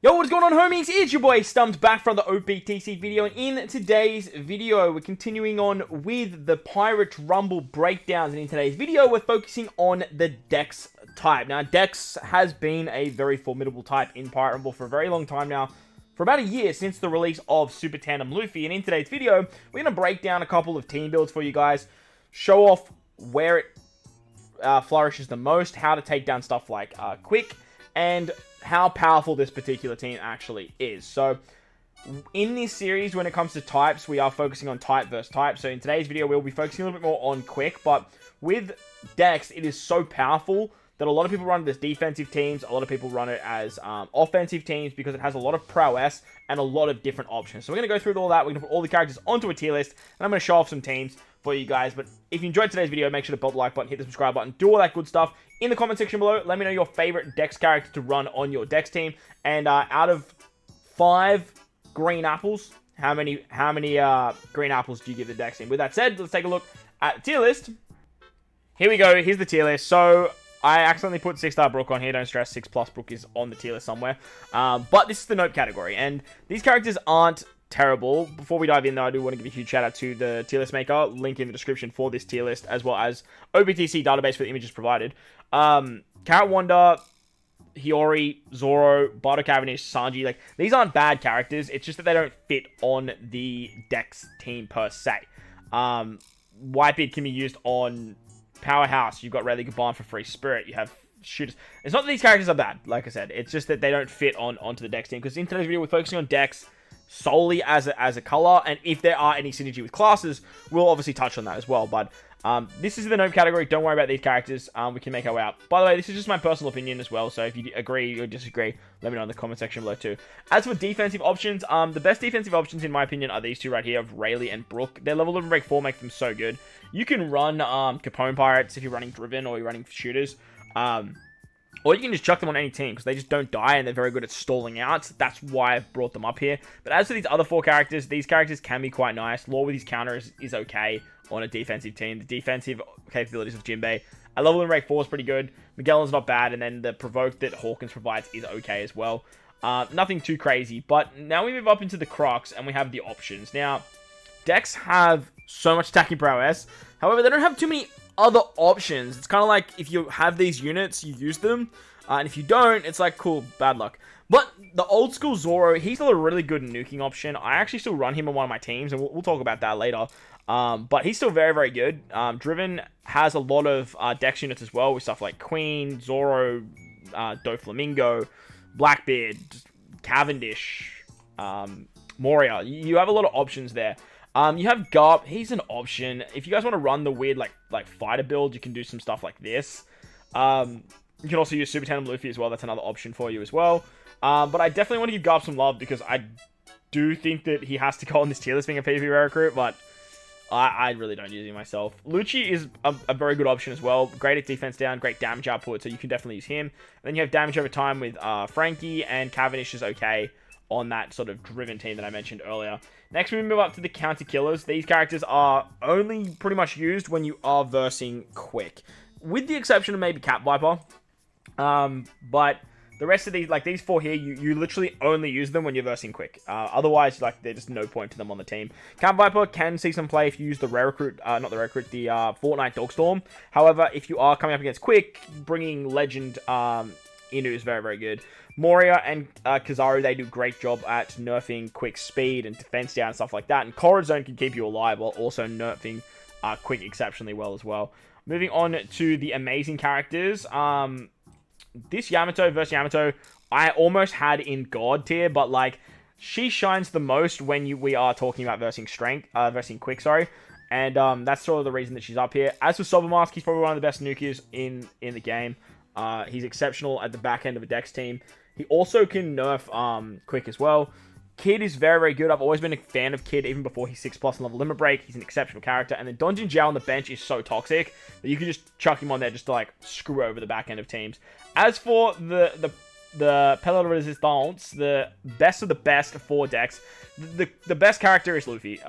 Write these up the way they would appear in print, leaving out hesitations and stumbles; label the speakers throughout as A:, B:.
A: Yo, what's going on, homies? It's your boy StumpD back from the OPTC video, and in today's video, we're continuing on with the Pirate Rumble breakdowns, and in today's video, we're focusing on the DEX type. Now, DEX has been a very formidable type in Pirate Rumble for a very long time now, for about a year since the release of Super Tandem Luffy, and in today's video, we're going to break down a couple of team builds for you guys, show off where it flourishes the most, how to take down stuff like Quick, and how powerful this particular team actually is. So, in this series, when it comes to types, we are focusing on type versus type. So, in today's video, we'll be focusing a little bit more on Quick. But with DEX, it is so powerful that a lot of people run it as defensive teams. A lot of people run it as offensive teams because it has a lot of prowess and a lot of different options. So, we're going to go through all that. We're going to put all the characters onto a tier list. And I'm going to show off some teams for you guys. But if you enjoyed today's video, make sure to pop the like button, hit the subscribe button, do all that good stuff. In the comment section below, let me know your favorite DEX character to run on your DEX team. And out of 5 green apples, how many green apples do you give the DEX team? With that said, let's take a look at the tier list. Here we go. Here's the tier list. So I accidentally put 6-star Brook on here. Don't stress, 6+ Brook is on the tier list somewhere. But this is the nope category. And these characters aren't terrible. Before we dive in, though, I do want to give a huge shout out to the tier list maker. Link in the description for this tier list, as well as OPTC database for the images provided. Carrot Wanda, Hiyori, Zoro, Bardock Cavendish, Sanji, like, these aren't bad characters. It's just that they don't fit on the DEX team per se. Whitebeard can be used on Powerhouse. You've got Rayleigh Gaban for Free Spirit. You have shooters. It's not that these characters are bad, like I said. It's just that they don't fit onto the DEX team. Because in today's video, we're focusing on DEX solely as a color, and if there are any synergy with classes, we'll obviously touch on that as well. But this is the nope category. Don't worry about these characters. We can make our way out. By the way, this is just my personal opinion as well, so if you agree or disagree, let me know in the comment section below too. As for defensive options, the best defensive options in my opinion are these two right here of Rayleigh and Brook. Their level 11 break 4 make them so good. You can run Capone Pirates if you're running Driven or you're running shooters. Or you can just chuck them on any team, because they just don't die, and they're very good at stalling out. So that's why I've brought them up here. But as for these other 4 characters, these characters can be quite nice. Law with his counter is okay on a defensive team. The defensive capabilities of Jinbei, a level in rank 4 is pretty good. Magellan's not bad, and then the provoke that Hawkins provides is okay as well. Nothing too crazy. But now we move up into the Crocs, and we have the options. Now, decks have so much attacking prowess. However, they don't have too many other options. It's kind of like if you have these units, you use them, and if you don't, it's like, cool, bad luck. But the old school Zoro, he's still a really good nuking option. I actually still run him on one of my teams, and we'll talk about that later. But he's still very, very good. Driven has a lot of Dex units as well, with stuff like Queen, Zoro, Doflamingo, Blackbeard, Cavendish, Moria. You have a lot of options there. You have Garp. He's an option. If you guys want to run the weird, like fighter build, you can do some stuff like this. You can also use Super Tandem Luffy as well. That's another option for you as well. But I definitely want to give Garp some love, because I do think that he has to go on this tier list being a PvP rare recruit, but I really don't use him myself. Lucci is a very good option as well. Great at defense down, great damage output, so you can definitely use him. And then you have damage over time with Frankie, and Cavendish is okay on that sort of driven team that I mentioned earlier. Next, we move up to the counter killers. These characters are only pretty much used when you are versing Quick, with the exception of maybe Cat Viper. But the rest of these, like these 4 here, you literally only use them when you're versing Quick. Otherwise, like, there's just no point to them on the team. Cat Viper can see some play if you use the rare recruit, not the rare recruit, the Fortnite Dogstorm. However, if you are coming up against Quick, bringing Legend Inu is very, very good. Moria and Kizaru, they do a great job at nerfing Quick speed and defense down and stuff like that. And Corazon can keep you alive while also nerfing Quick exceptionally well as well. Moving on to the amazing characters. This Yamato versus Yamato, I almost had in God tier, but like, she shines the most when we are talking about versing Quick, sorry. And that's sort of the reason that she's up here. As for Sobermask, he's probably one of the best nukers in the game. He's exceptional at the back end of a Dex team. He also can nerf Quick as well. Kid is very, very good. I've always been a fan of Kid, even before he's 6+ in level limit break. He's an exceptional character. And then Donjin Zhao on the bench is so toxic that you can just chuck him on there just to, like, screw over the back end of teams. As for the Pellet Resistance, the best of the best for Dex, the best character is Luffy.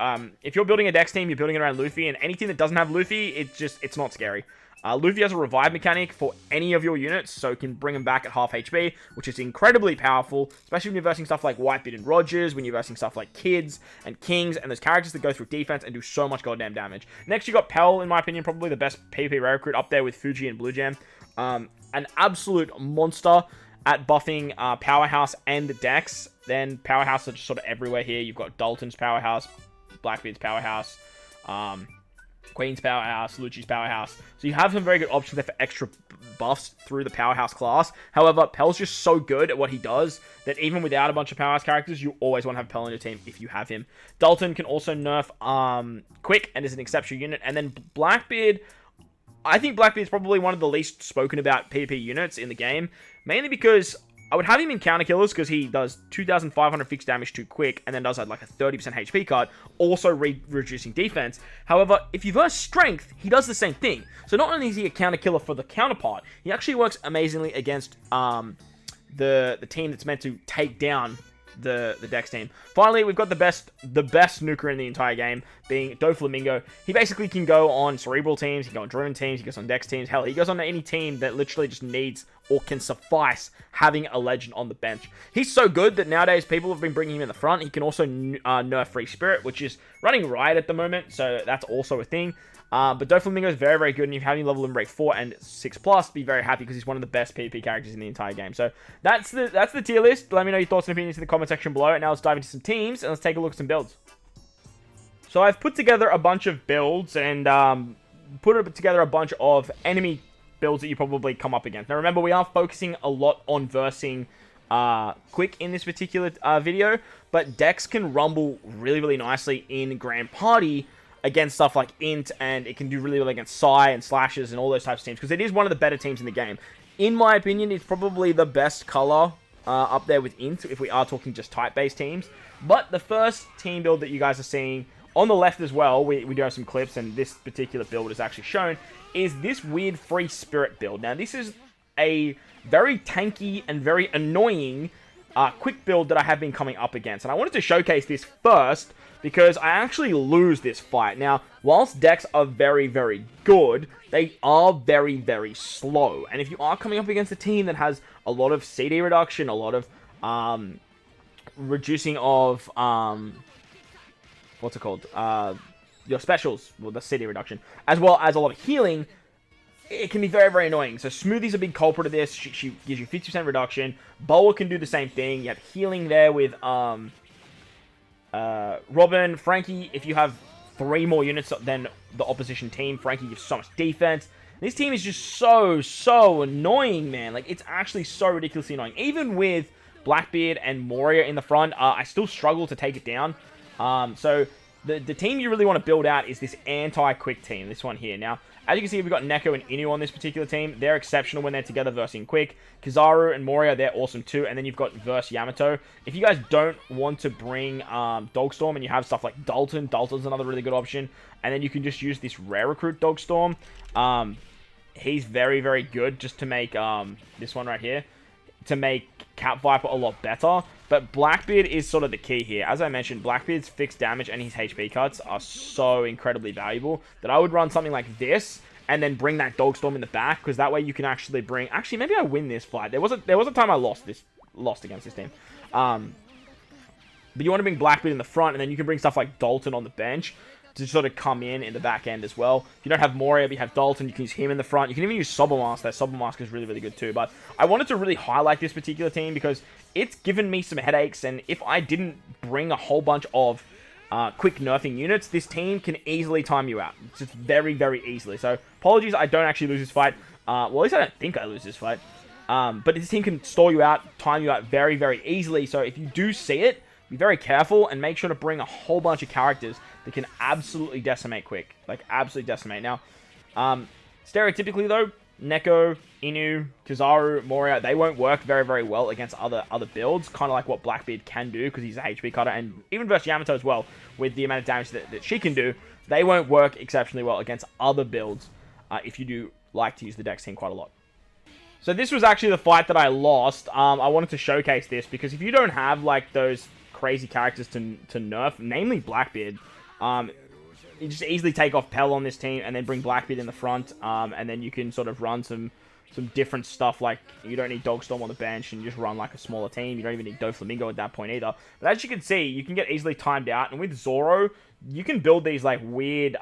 A: If you're building a Dex team, you're building it around Luffy, and any team that doesn't have Luffy, it's not scary. Luffy has a revive mechanic for any of your units, so can bring them back at half HP, which is incredibly powerful, especially when you're versing stuff like Whitebeard and Rogers, when you're versing stuff like Kids and Kings, and those characters that go through defense and do so much goddamn damage. Next, you got Pell, in my opinion, probably the best PvP rare recruit up there with Fuji and Blue Jam. An absolute monster at buffing Powerhouse and Dex. Then Powerhouse are just sort of everywhere here. You've got Dalton's Powerhouse, Blackbeard's Powerhouse, Queen's Powerhouse, Lucci's Powerhouse. So you have some very good options there for extra buffs through the Powerhouse class. However, Pell's just so good at what he does that even without a bunch of Powerhouse characters, you always want to have Pell on your team if you have him. Dalton can also nerf Quick and is an exceptional unit. And then Blackbeard, I think Blackbeard's probably one of the least spoken about PvP units in the game. Mainly because I would have him in counter killers because he does 2,500 fixed damage to Quick and then does like a 30% HP cut, also reducing defense. However, if you verse strength, he does the same thing. So not only is he a counter killer for the counterpart, he actually works amazingly against the team that's meant to take down the Dex team. Finally, we've got the best nuker in the entire game, being Doflamingo. He basically can go on Cerebral teams, he can go on Driven teams, he goes on Dex teams. Hell, he goes on any team that literally just needs or can suffice having a legend on the bench. He's so good that nowadays people have been bringing him in the front. He can also nerf Free Spirit, which is running riot at the moment, so that's also a thing. But Doflamingo is very, very good, and if you have him level in break 4 and 6+, be very happy because he's one of the best PvP characters in the entire game. So that's the tier list. Let me know your thoughts and opinions in the comment section below. And now let's dive into some teams and let's take a look at some builds. So I've put together a bunch of builds and put together a bunch of enemy builds that you probably come up against. Now remember, we are focusing a lot on versing Quick in this particular video, but Dex can rumble really, really nicely in Grand Party against stuff like Int, and it can do really well against Psy and Slashes and all those types of teams, because it is one of the better teams in the game. In my opinion, it's probably the best color up there with Int, if we are talking just type-based teams. But the first team build that you guys are seeing, on the left as well, we do have some clips, and this particular build is actually shown, is this weird Free Spirit build. Now, this is a very tanky and very annoying Quick build that I have been coming up against. And I wanted to showcase this first, because I actually lose this fight. Now, whilst decks are very, very good, they are very, very slow. And if you are coming up against a team that has a lot of CD reduction, a lot of reducing of, what's it called? Your specials, well, the CD reduction, as well as a lot of healing, it can be very, very annoying. So Smoothie's a big culprit of this. She gives you 50% reduction. Boa can do the same thing. You have healing there with Robin, Frankie. If you have 3 more units than the opposition team, Frankie gives so much defense. This team is just so annoying, man. Like, it's actually so ridiculously annoying. Even with Blackbeard and Moria in the front, I still struggle to take it down. So the team you really want to build out is this anti-Quick team, this one here. Now, as you can see, we've got Neko and Inu on this particular team. They're exceptional when they're together versing Quick. Kizaru and Moria, they're awesome too. And then you've got verse Yamato. If you guys don't want to bring Dogstorm and you have stuff like Dalton, Dalton's another really good option. And then you can just use this rare recruit Dogstorm. He's very, very good just to make this one right here, to make Cat Viper a lot better. But Blackbeard is sort of the key here. As I mentioned, Blackbeard's fixed damage and his HP cuts are so incredibly valuable that I would run something like this and then bring that Dogstorm in the back, because that way you can actually bring... Actually, maybe I win this fight. There was a time I lost against this team. But you want to bring Blackbeard in the front, and then you can bring stuff like Dalton on the bench to sort of come in the back end as well. If you don't have Moria, but you have Dalton, you can use him in the front. You can even use Sobermask. That Sobermask is really, really good too. But I wanted to really highlight this particular team because it's given me some headaches, and if I didn't bring a whole bunch of quick nerfing units, this team can easily time you out. Just very, very easily. So apologies, I don't actually lose this fight. Well, at least I don't think I lose this fight. But this team can stall you out, time you out very, very easily. So if you do see it, be very careful and make sure to bring a whole bunch of characters that can absolutely decimate Quick. Like, absolutely decimate. Now, stereotypically, though, Neko, Inu, Kizaru, Moria, they won't work very, very well against other builds. Kind of like what Blackbeard can do, because he's a HP cutter. And even versus Yamato as well, with the amount of damage that she can do, they won't work exceptionally well against other builds if you do like to use the Dex team quite a lot. So this was actually the fight that I lost. I wanted to showcase this, because if you don't have, like, those crazy characters to nerf, namely Blackbeard, you just easily take off Pell on this team and then bring Blackbeard in the front, and then you can sort of run some different stuff, like you don't need Dogstorm on the bench and you just run like a smaller team. You don't even need Doflamingo at that point either. But as you can see, you can get easily timed out, and with Zoro, you can build these like weird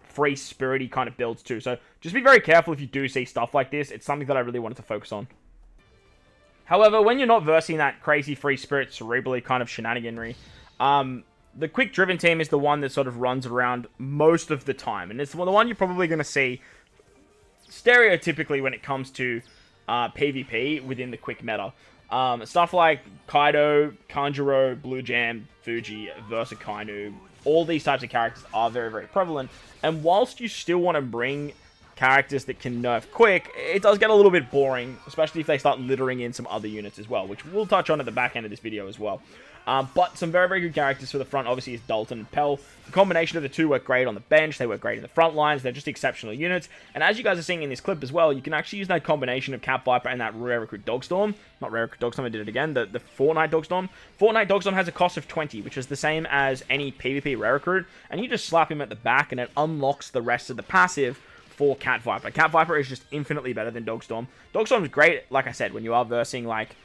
A: free spirity kind of builds too. So just be very careful if you do see stuff like this. It's something that I really wanted to focus on. However, when you're not versing that crazy free spirit cerebrally kind of shenaniganry, the quick driven team is the one that sort of runs around most of the time, and it's the one you're probably going to see stereotypically when it comes to PvP within the quick meta. Stuff like Kaido, Kanjuro, Blue Jam, Fuji, Versa Kainu, all these types of characters are very, very prevalent. And whilst you still want to bring characters that can nerf quick, it does get a little bit boring, especially if they start littering in some other units as well, which we'll touch on at the back end of this video as well. But some very, very good characters for the front, obviously, is Dalton and Pell. The combination of the two work great on the bench. They work great in the front lines. They're just exceptional units. And as you guys are seeing in this clip as well, you can actually use that combination of Cat Viper and that Rare Recruit Dogstorm. Not Rare Recruit Dogstorm, I did it again. The Fortnite Dogstorm. Fortnite Dogstorm has a cost of 20, which is the same as any PvP Rare Recruit. And you just slap him at the back, and it unlocks the rest of the passive for Cat Viper. Cat Viper is just infinitely better than Dogstorm. Dogstorm is great, like I said, when you are versing like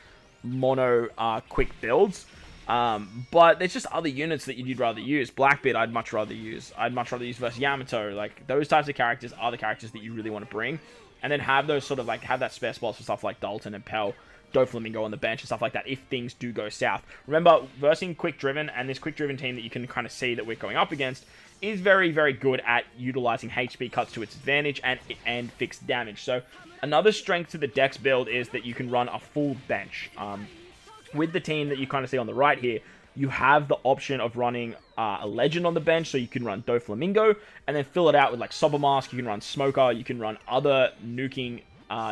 A: mono quick builds. But there's just other units that you'd rather use. Blackbeard, I'd much rather use. I'd much rather use versus Yamato. Like, those types of characters are the characters that you really want to bring. And then have those sort of, like, have that spare spots for stuff like Dalton and Pell, Doflamingo on the bench and stuff like that if things do go south. Remember, versing quick driven, and this quick driven team that you can kind of see that we're going up against is very, very good at utilizing HP cuts to its advantage and fixed damage. So, another strength to the DEX build is that you can run a full bench. With the team that you kind of see on the right here, you have the option of running a legend on the bench, so you can run Doflamingo, and then fill it out with like Sobermask, you can run Smoker, you can run other nuking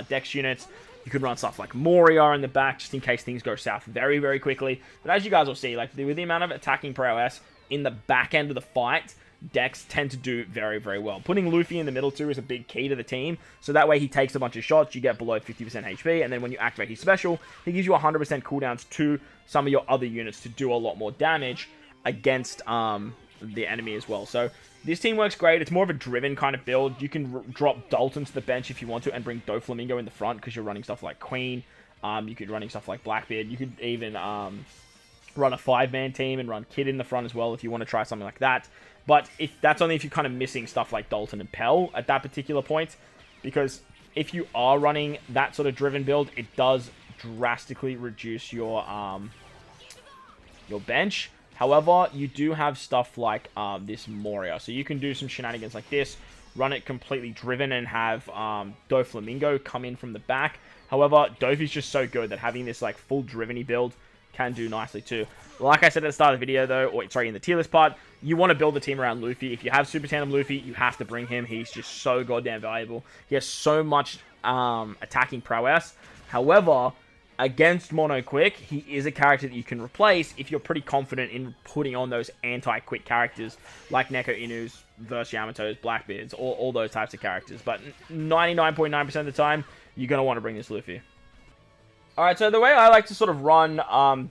A: Dex units, you can run stuff like Moria in the back, just in case things go south very, very quickly. But as you guys will see, like with the amount of attacking prowess in the back end of the fight, Dex tend to do very, very well. Putting Luffy in the middle too is a big key to the team, so that way he takes a bunch of shots, you get below 50% HP, and then when you activate his special, he gives you 100% cooldowns to some of your other units to do a lot more damage against the enemy as well. So this team works great. It's more of a driven kind of build. You can drop Dalton to the bench if you want to and bring Doflamingo in the front because you're running stuff like Queen. You could running stuff like Blackbeard. You could even run a 5-man team and run Kid in the front as well if you want to try something like that. But that's only if you're kind of missing stuff like Dalton and Pell at that particular point, because if you are running that sort of driven build, it does drastically reduce your bench. However, you do have stuff like this Moria, so you can do some shenanigans like this, run it completely driven and have Doflamingo come in from the back. However, Dofi's just so good that having this like full driven-y build can do nicely too. Like I said at the start of the video though, or sorry, in the tier list part, you want to build the team around Luffy. If you have Super Tandem Luffy, you have to bring him. He's just so goddamn valuable. He has so much attacking prowess. However, against Mono Quick, he is a character that you can replace if you're pretty confident in putting on those anti-quick characters like Neko Inu's, versus Yamato's, Blackbeard's, all those types of characters. But 99.9% of the time, you're going to want to bring this Luffy. Alright, so the way I like to sort of run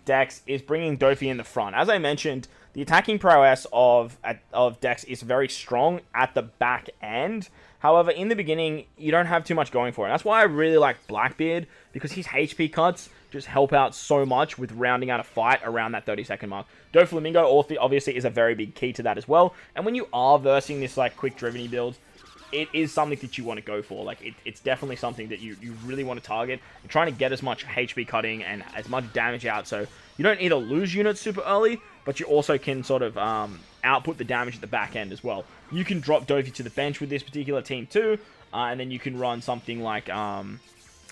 A: Dex is bringing Dofi in the front. As I mentioned, the attacking prowess of Dex is very strong at the back end. However, in the beginning, you don't have too much going for it. That's why I really like Blackbeard, because his HP cuts just help out so much with rounding out a fight around that 30-second mark. Doflamingo obviously is a very big key to that as well. And when you are versing this like quick driven-y build, it is something that you want to go for. Like, it's definitely something that you really want to target. You're trying to get as much HP cutting and as much damage out, so you don't either lose units super early, but you also can sort of output the damage at the back end as well. You can drop Dofi to the bench with this particular team too, and then you can run something like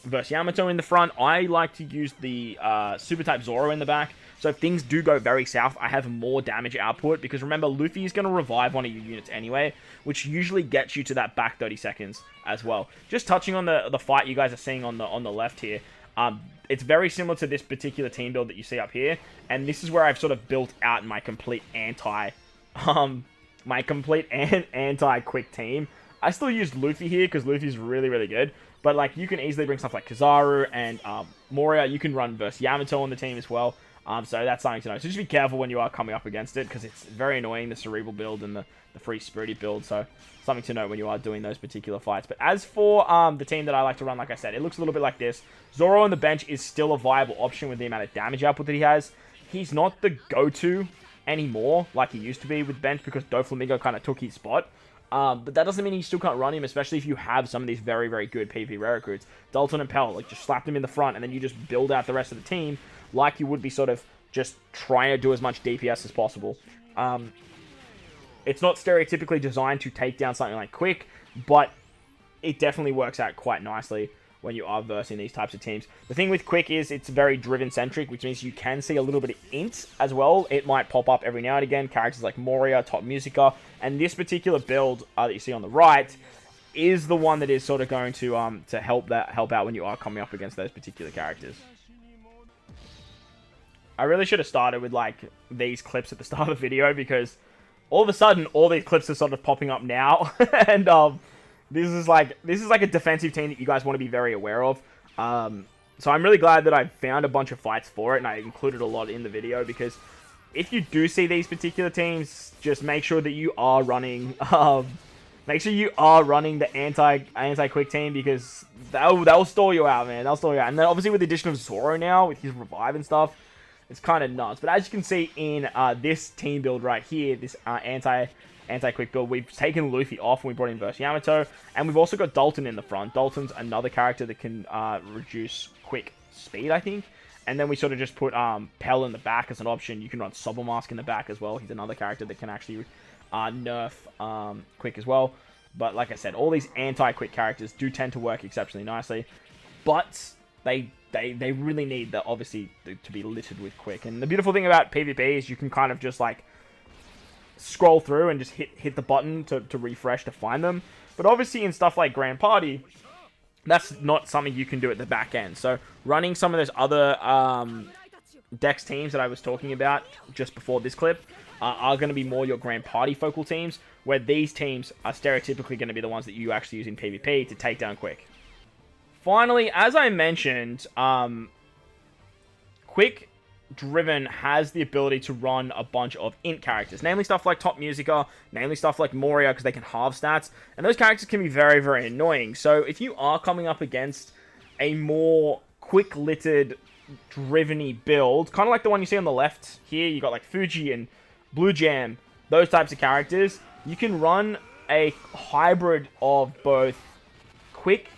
A: versus Yamato in the front. I like to use the Super Type Zoro in the back, so if things do go very south, I have more damage output, because remember, Luffy is going to revive one of your units anyway, which usually gets you to that back 30 seconds as well. Just touching on the fight you guys are seeing on the left here, it's very similar to this particular team build that you see up here, and this is where I've sort of built out my complete anti-quick team. I still use Luffy here because Luffy's really, really good. But like, you can easily bring stuff like Kizaru and Moria. You can run versus Yamato on the team as well. So that's something to know. So just be careful when you are coming up against it, because it's very annoying, the Cerebral build and the Free Spirited build. So something to know when you are doing those particular fights. But as for the team that I like to run, like I said, it looks a little bit like this. Zoro on the bench is still a viable option with the amount of damage output that he has. He's not the go-to anymore like he used to be with bench, because Doflamingo kind of took his spot. But that doesn't mean you still can't run him, especially if you have some of these very, very good PvP rare recruits. Dalton and Pell, like, just slap them in the front, and then you just build out the rest of the team like you would be sort of just trying to do as much DPS as possible. It's not stereotypically designed to take down something like Quick, but it definitely works out quite nicely when you are versing these types of teams. The thing with Quick is it's very driven-centric, which means you can see a little bit of int as well. It might pop up every now and again, characters like Moria, Top Musica, and this particular build that you see on the right is the one that is sort of going to help out when you are coming up against those particular characters. I really should have started with, like, these clips at the start of the video, because all of a sudden, all these clips are sort of popping up now, and this is like a defensive team that you guys want to be very aware of. So I'm really glad that I found a bunch of fights for it, and I included a lot in the video, because if you do see these particular teams, just make sure that you are running the anti-quick team, because they'll stall you out, man. They'll stall you out. And then obviously with the addition of Zoro now, with his revive and stuff, it's kind of nuts. But as you can see in this team build right here, this anti-quick build, we've taken Luffy off and we brought in Verse Yamato, and we've also got Dalton in the front. Dalton's another character that can reduce quick speed, I think. And then we sort of just put Pell in the back as an option. You can run Sobermask in the back as well. He's another character that can actually nerf quick as well. But like I said, all these anti-quick characters do tend to work exceptionally nicely, but they really need obviously to be littered with quick. And the beautiful thing about PvP is you can kind of just like scroll through and just hit the button to refresh to find them. But obviously in stuff like Grand Party, that's not something you can do at the back end. So running some of those other DEX teams that I was talking about just before this clip are going to be more your Grand Party focal teams, where these teams are stereotypically going to be the ones that you actually use in PvP to take down quick. Finally, as I mentioned, Quick Driven has the ability to run a bunch of int characters, namely stuff like Top Musica, namely stuff like Moria, because they can halve stats, and those characters can be very, very annoying. So if you are coming up against a more quick-littered, driven-y build, kind of like the one you see on the left here, you got like Fuji and Blue Jam, those types of characters, you can run a hybrid of both quick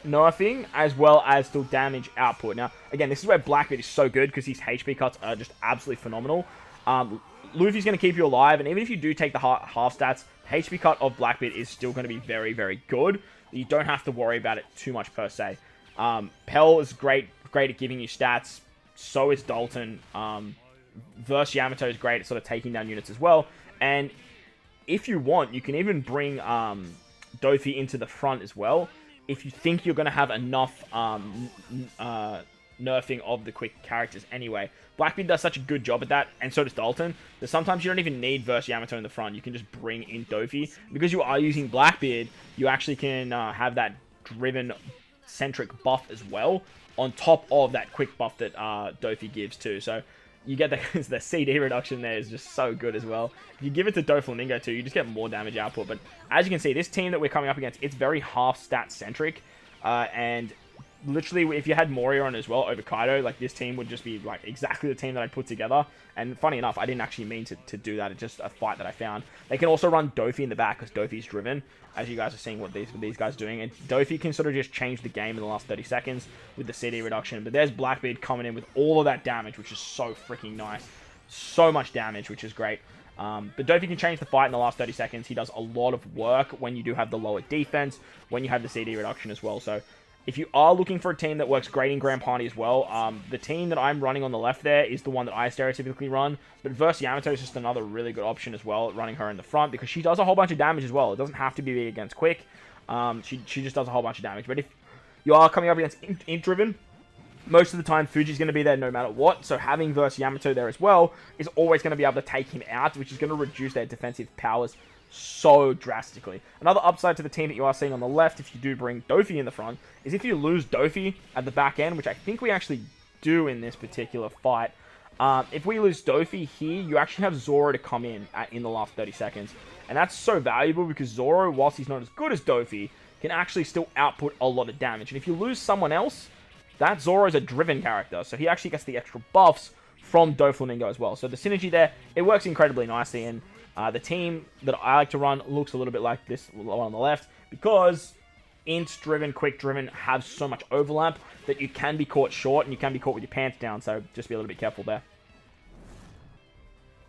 A: nerfing as well as still damage output. Now, again, this is where Blackbeard is so good, because his HP cuts are just absolutely phenomenal. Luffy's going to keep you alive, and even if you do take the half stats, HP cut of Blackbeard is still going to be very, very good. You don't have to worry about it too much per se. Pell is great at giving you stats. So is Dalton. Verse Yamato is great at sort of taking down units as well. And if you want, you can even bring Dofi into the front as well, if you think you're going to have enough nerfing of the quick characters anyway. Blackbeard does such a good job at that, and so does Dalton, that sometimes you don't even need Verse Yamato in the front. You can just bring in Dofi. Because you are using Blackbeard, you actually can have that driven-centric buff as well, on top of that quick buff that Dofi gives too. So you get the CD reduction there is just so good as well. If you give it to Doflamingo too, you just get more damage output. But as you can see, this team that we're coming up against, it's very half stat centric. And literally, if you had Moria on as well over Kaido, like this team would just be like exactly the team that I put together. And funny enough, I didn't actually mean to do that. It's just a fight that I found. They can also run Dofi in the back, because Dofi's driven, as you guys are seeing what these guys are doing. And Dofi can sort of just change the game in the last 30 seconds with the CD reduction. But there's Blackbeard coming in with all of that damage, which is so freaking nice. So much damage, which is great. But Dofi can change the fight in the last 30 seconds. He does a lot of work when you do have the lower defense, when you have the CD reduction as well. So if you are looking for a team that works great in Grand Party as well, the team that I'm running on the left there is the one that I stereotypically run. But Verse Yamato is just another really good option as well, running her in the front, because she does a whole bunch of damage as well. It doesn't have to be against Quick. She just does a whole bunch of damage. But if you are coming up against int-driven, most of the time Fuji's going to be there no matter what. So having Verse Yamato there as well is always going to be able to take him out, which is going to reduce their defensive powers so drastically. Another upside to the team that you are seeing on the left, if you do bring Dofi in the front, is if you lose Dofi at the back end, which I think we actually do in this particular fight, If we lose Dofi here, you actually have Zoro to come in in the last 30 seconds. And that's so valuable because Zoro, whilst he's not as good as Dofi, can actually still output a lot of damage. And if you lose someone else, that Zoro is a driven character. So he actually gets the extra buffs from Doflamingo as well. So the synergy there, it works incredibly nicely. And the team that I like to run looks a little bit like this one on the left because int-driven, quick-driven have so much overlap that you can be caught short and you can be caught with your pants down. So just be a little bit careful there.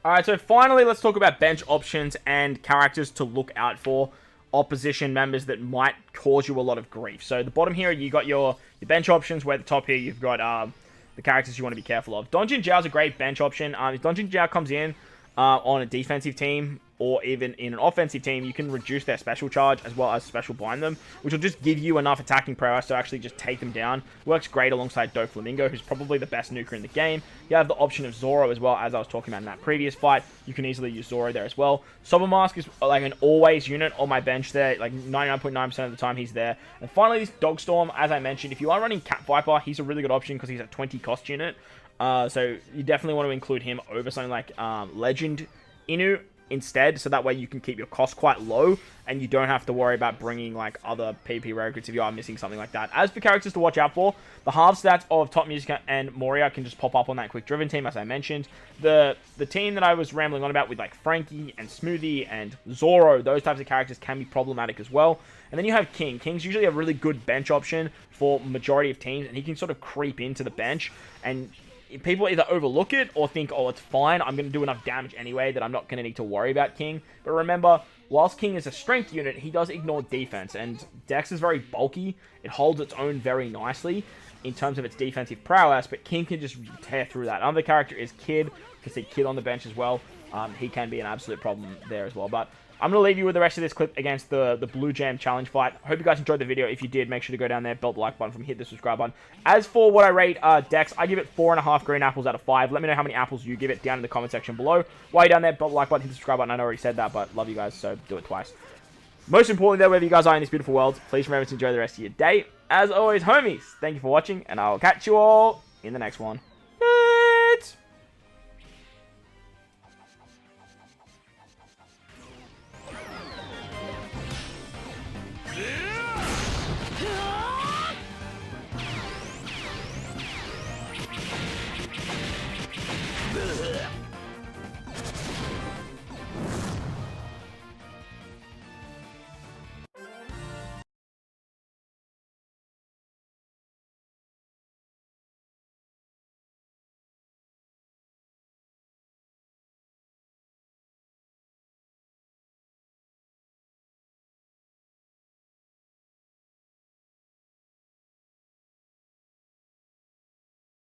A: Alright, so finally, let's talk about bench options and characters to look out for. Opposition members that might cause you a lot of grief. So the bottom here, you got your bench options, where the top here, you've got the characters you want to be careful of. Donjin Jiao's a great bench option. If Donjin Jiao comes in on a defensive team, or even in an offensive team, you can reduce their special charge as well as special bind them, which will just give you enough attacking prowess to actually just take them down. Works great alongside Doflamingo, who's probably the best nuker in the game. You have the option of Zoro as well, as I was talking about in that previous fight. You can easily use Zoro there as well. Sober Mask is like an always unit on my bench there. Like 99.9% of the time he's there. And finally, this Dogstorm, as I mentioned, if you are running Cat Viper, he's a really good option because he's a 20 cost unit. So you definitely want to include him over something like Legend Inu instead, so that way you can keep your cost quite low and you don't have to worry about bringing like other PP rare goods if you are missing something like that. As for characters to watch out for, the half stats of Top Music and Moria can just pop up on that quick driven team, as I mentioned. The team that I was rambling on about with like Frankie and Smoothie and Zoro, those types of characters can be problematic as well. And then you have King. King's usually a really good bench option for majority of teams, and he can sort of creep into the bench, and people either overlook it or think, oh, it's fine, I'm going to do enough damage anyway that I'm not going to need to worry about King. But remember, whilst King is a strength unit, he does ignore defense, and Dex is very bulky. It holds its own very nicely in terms of its defensive prowess, but King can just tear through that. Another character is Kid. You can see Kid on the bench as well. He can be an absolute problem there as well. But I'm going to leave you with the rest of this clip against the Blue Jam Challenge fight. Hope you guys enjoyed the video. If you did, make sure to go down there, belt the like button from hit the subscribe button. As for what I rate Dex, I give it 4.5 green apples out of 5. Let me know how many apples you give it down in the comment section below. While you're down there, belt the like button, hit the subscribe button. I know I already said that, but love you guys, so do it twice. Most importantly, though, wherever you guys are in this beautiful world, please remember to enjoy the rest of your day. As always, homies, thank you for watching, and I'll catch you all in the next one. Night.